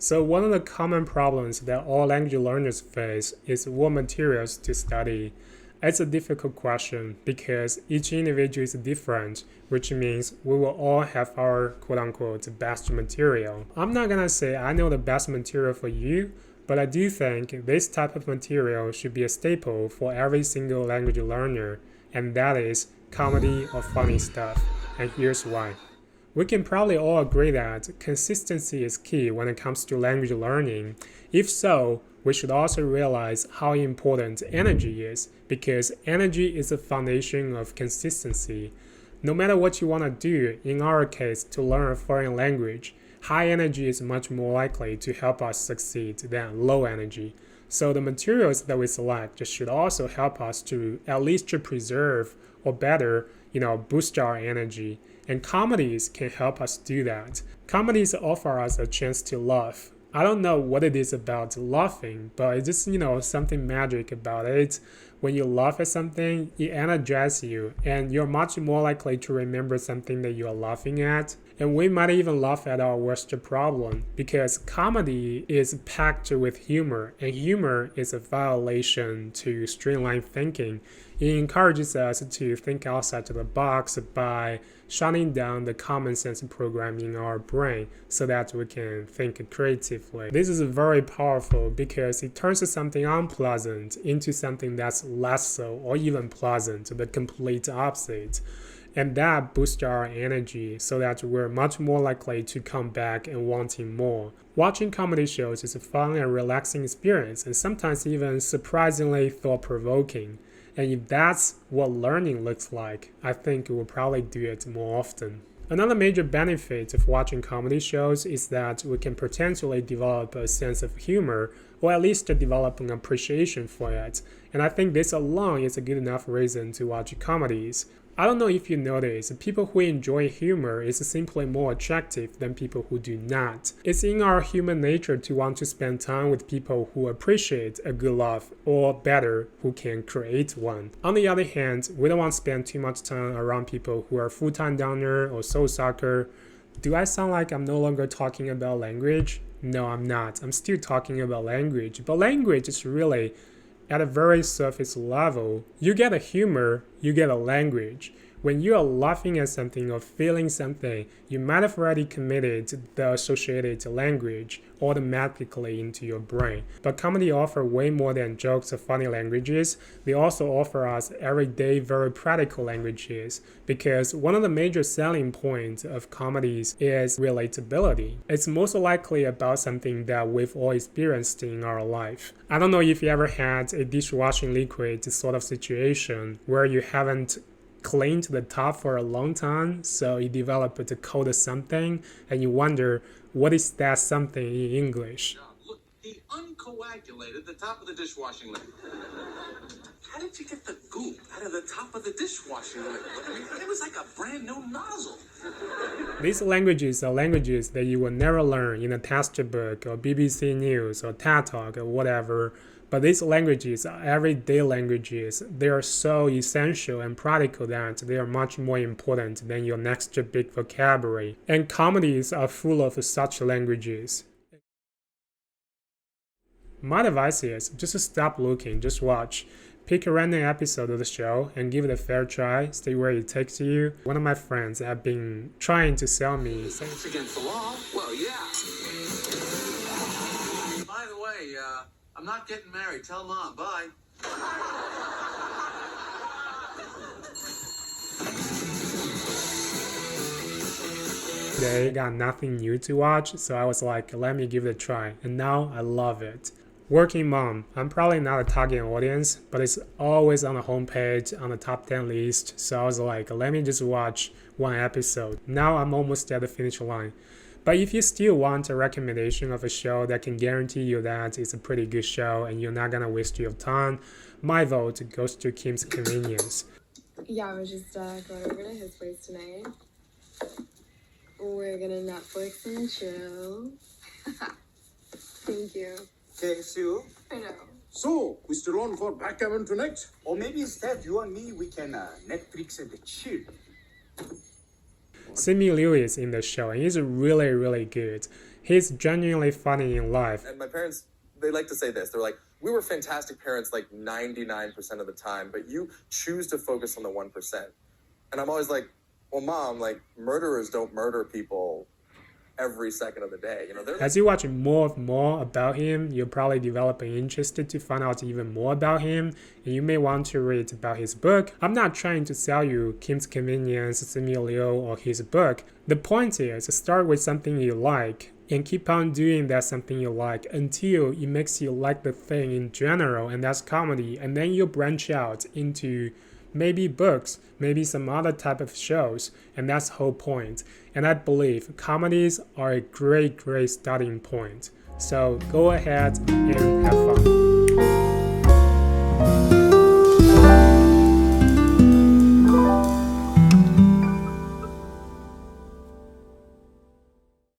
So one of the common problems that all language learners face is what materials to study. It's a difficult question because each individual is different, which means we will all have our quote-unquote best material. I'm not gonna say I know the best material for you, but I do think this type of material should be a staple for every single language learner, and that is comedy or funny stuff. And here's why. We can probably all agree that consistency is key when it comes to language learning. If so, we should also realize how important energy is, because energy is the foundation of consistency. No matter what you want to do, in our case, to learn a foreign language, high energy is much more likely to help us succeed than low energy. So the materials that we select should also help us to at least to preserve or better, boost our energy. And comedies can help us do that. Comedies offer us a chance to laugh. I don't know what it is about laughing, but it's just, something magic about it. When you laugh at something, it energizes you, and you're much more likely to remember something that you are laughing at. And we might even laugh at our worst problem, because comedy is packed with humor, and humor is a violation to streamline thinking. It encourages us to think outside of the box by shutting down the common sense program in our brain so that we can think creatively. This is very powerful because it turns something unpleasant into something that's less so or even pleasant, the complete opposite. And that boosts our energy so that we're much more likely to come back and wanting more. Watching comedy shows is a fun and relaxing experience, and sometimes even surprisingly thought-provoking. And if that's what learning looks like, I think we'll probably do it more often. Another major benefit of watching comedy shows is that we can potentially develop a sense of humor, or at least develop an appreciation for it. And I think this alone is a good enough reason to watch comedies. I don't know if you notice, people who enjoy humor is simply more attractive than people who do not. It's in our human nature to want to spend time with people who appreciate a good laugh, or better, who can create one. On the other hand, we don't want to spend too much time around people who are full-time downer or soul sucker. Do I sound like I'm no longer talking about language? No, I'm not. I'm still talking about language, but language is really at a very surface level. You get a humor, you get a language. When you are laughing at something or feeling something, you might have already committed the associated language automatically into your brain. But comedy offers way more than jokes or funny languages. They also offer us everyday, very practical languages, because one of the major selling points of comedies is relatability. It's most likely about something that we've all experienced in our life. I don't know if you ever had a dishwashing liquid sort of situation where you haven't cleaned the top for a long time, so you develop a coat of something, and you wonder, what is that something in English? Look, he uncoagulated the top of the dishwashing liquid. How did you get the goop out of the top of the dishwashing liquid? I mean, it was like a brand new nozzle. These languages are languages that you will never learn in a textbook or BBC News or TED Talk or whatever. But these languages are everyday languages. They are so essential and practical that they are much more important than your next big vocabulary. And comedies are full of such languages. My advice is just stop looking, just watch. Pick a random episode of the show and give it a fair try, see where it takes you. One of my friends have been trying to sell me. It's against the law? Well, yeah. By the way, I'm not getting married. Tell Mom. Bye. They got nothing new to watch, so I was like, let me give it a try. And now I love it. Working mom. I'm probably not a target audience, but it's always on the homepage on the top 10 list. So I was like, let me just watch one episode. Now I'm almost at the finish line. But if you still want a recommendation of a show that can guarantee you that it's a pretty good show and you're not gonna waste your time, my vote goes to Kim's Convenience. Yeah, I was just going over to his place tonight. We're gonna Netflix and chill. Thank you. Okay, see you. I know. So, we still on for backgammon tonight? Or maybe instead, you and me, we can Netflix and chill. Simu Liu is in the show and he's really, really good. He's genuinely funny in life. And my parents, they like to say this. They're like, we were fantastic parents like 99% of the time, but you choose to focus on the 1%. And I'm always like, well, Mom, like murderers don't murder people every second of the day. You know, as you watch more about him, you'll probably develop an interest to find out even more about him, and you may want to read about his book. I'm not trying to sell you Kim's Convenience, Samuel Liu, or his book. The point is, start with something you like and keep on doing that something you like until it makes you like the thing in general, and that's comedy, and then you branch out into maybe books, maybe some other type of shows, and that's the whole point. And I believe comedies are a great starting point. So go ahead and have fun.